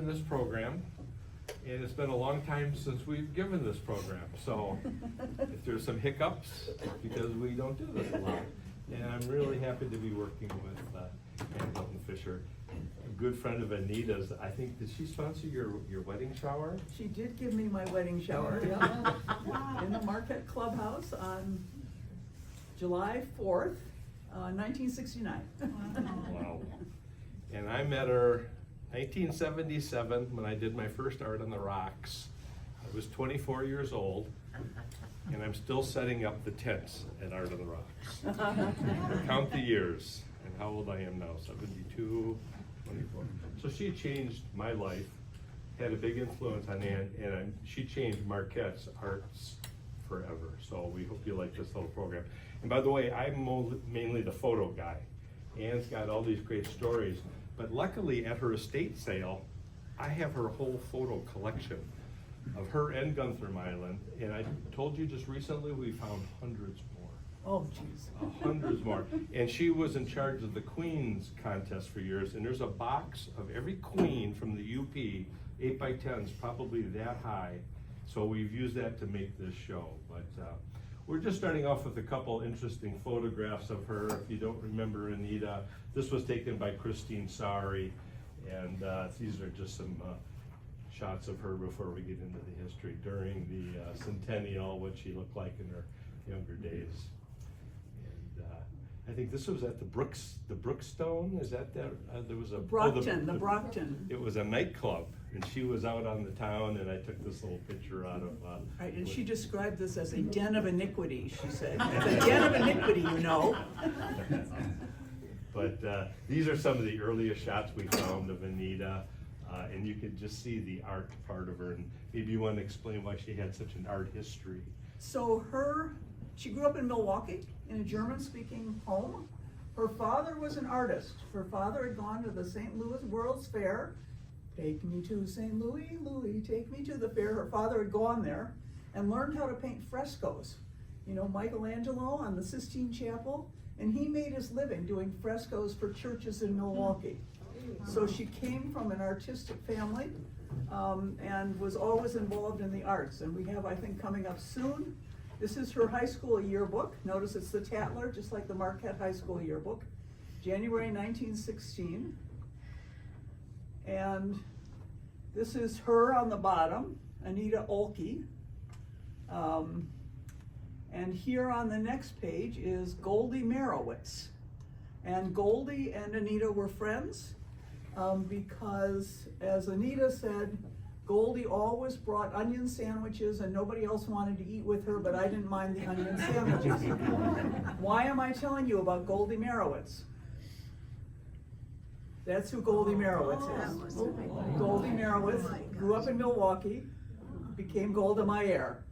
in this program, and it's been a long time since we've given this program. So if there's some hiccups, it's because we don't do this a lot. And I'm really happy to be working with Ann Hilton Fisher, a good friend of Anita's. I think, did she sponsor your wedding shower? She did give me my wedding shower, yeah, in the Marquette Clubhouse on July 4th, 1969. Wow. And I met her 1977 when I did my first Art on the Rocks. I was 24 years old, and I'm still setting up the tents at Art on the Rocks. Count the years and how old I am now, 72, 24. So she changed my life, had a big influence on Ann, and she changed Marquette's arts forever. So we hope you like this little program. And by the way, I'm mainly the photo guy. Ann's got all these great stories, but luckily at her estate sale, I have her whole photo collection of her and Gunther Meyland, and I told you just recently we found hundreds more. Oh, jeez. Hundreds more. And she was in charge of the Queens contest for years, and there's a box of every queen from the UP, 8x10s, probably that high. So we've used that to make this show. But we're just starting off with a couple interesting photographs of her. If you don't remember Anita, this was taken by Christine Sari, and these are just some shots of her before we get into the history during the centennial, what she looked like in her younger days. And I think this was at the Brookstone. Is that there? There was a Brockton, the Brockton. It was a nightclub, and she was out on the town, and I took this little picture out of. Right, and she described this as a den of iniquity. She said, "It's a den of iniquity, you know." But these are some of the earliest shots we found of Anita, and you could just see the art part of her. And maybe you want to explain why she had such an art history. So she grew up in Milwaukee in a German-speaking home. Her father was an artist. Her father had gone to the St. Louis World's Fair. Take me to St. Louis, Louis, take me to the fair. Her father had gone there and learned how to paint frescoes. You know, Michelangelo on the Sistine Chapel, and he made his living doing frescoes for churches in Milwaukee. So she came from an artistic family and was always involved in the arts. And we have, I think, coming up soon, this is her high school yearbook. Notice it's the Tatler, just like the Marquette High School yearbook, January 1916. And this is her on the bottom, Anita Olke. And here on the next page is Goldie Merowitz. And Goldie and Anita were friends because, as Anita said, Goldie always brought onion sandwiches and nobody else wanted to eat with her, but I didn't mind the onion sandwiches. Why am I telling you about Goldie Merowitz? That's who Goldie Merowitz is. Goldie Merowitz grew up in Milwaukee, became Golda Meir.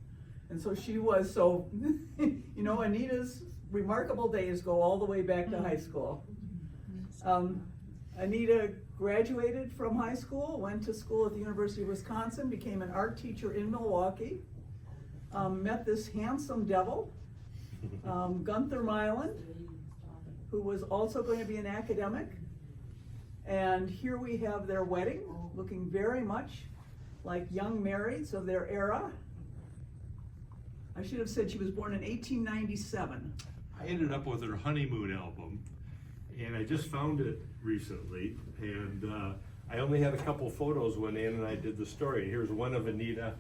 And so she was, you know, Anita's remarkable days go all the way back to high school. Anita graduated from high school, went to school at the University of Wisconsin, became an art teacher in Milwaukee, met this handsome devil, Gunther Meyland, who was also going to be an academic. And here we have their wedding, looking very much like young marrieds of their era. I should have said she was born in 1897. I ended up with her honeymoon album, and I just found it recently, and I only had a couple photos when Ann and I did the story. Here's one of Anita.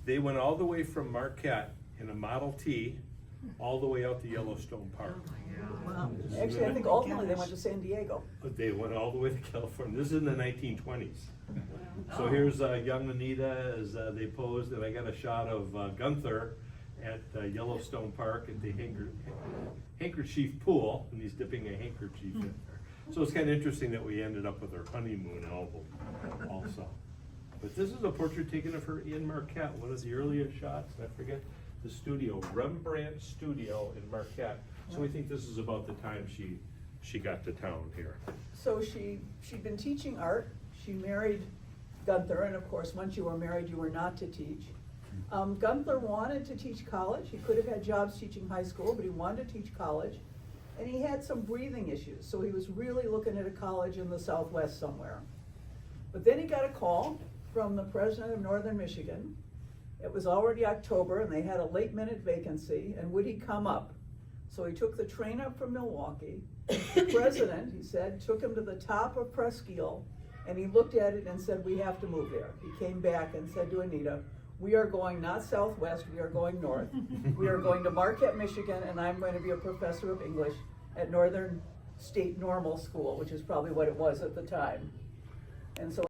They went all the way from Marquette in a Model T all the way out to Yellowstone Park. Wow. Actually, I think ultimately they went to San Diego. But they went all the way to California. This is in the 1920s. So here's young Anita as they posed, and I got a shot of Gunther at Yellowstone Park at the handkerchief pool, and he's dipping a handkerchief in there. So it's kind of interesting that we ended up with her honeymoon album also. But this is a portrait taken of her in Marquette, one of the earliest shots. I forget the studio, Rembrandt Studio in Marquette. So we think this is about the time she got to town here. So she'd been teaching art. She married Gunther, and of course, once you were married, you were not to teach. Gunther wanted to teach college. He could have had jobs teaching high school, but he wanted to teach college. And he had some breathing issues, so he was really looking at a college in the Southwest somewhere. But But then he got a call from the president of Northern Michigan. It was already October and they had a late minute vacancy, and would he come up? So he took the train up from Milwaukee. The president, he said, took him to the top of Presqu'île, and he looked at it and said, we have to move there. He came back and said to Anita, we are going not southwest, we are going north. We are going to Marquette, Michigan, and I'm going to be a professor of English at Northern State Normal School, which is probably what it was at the time. And so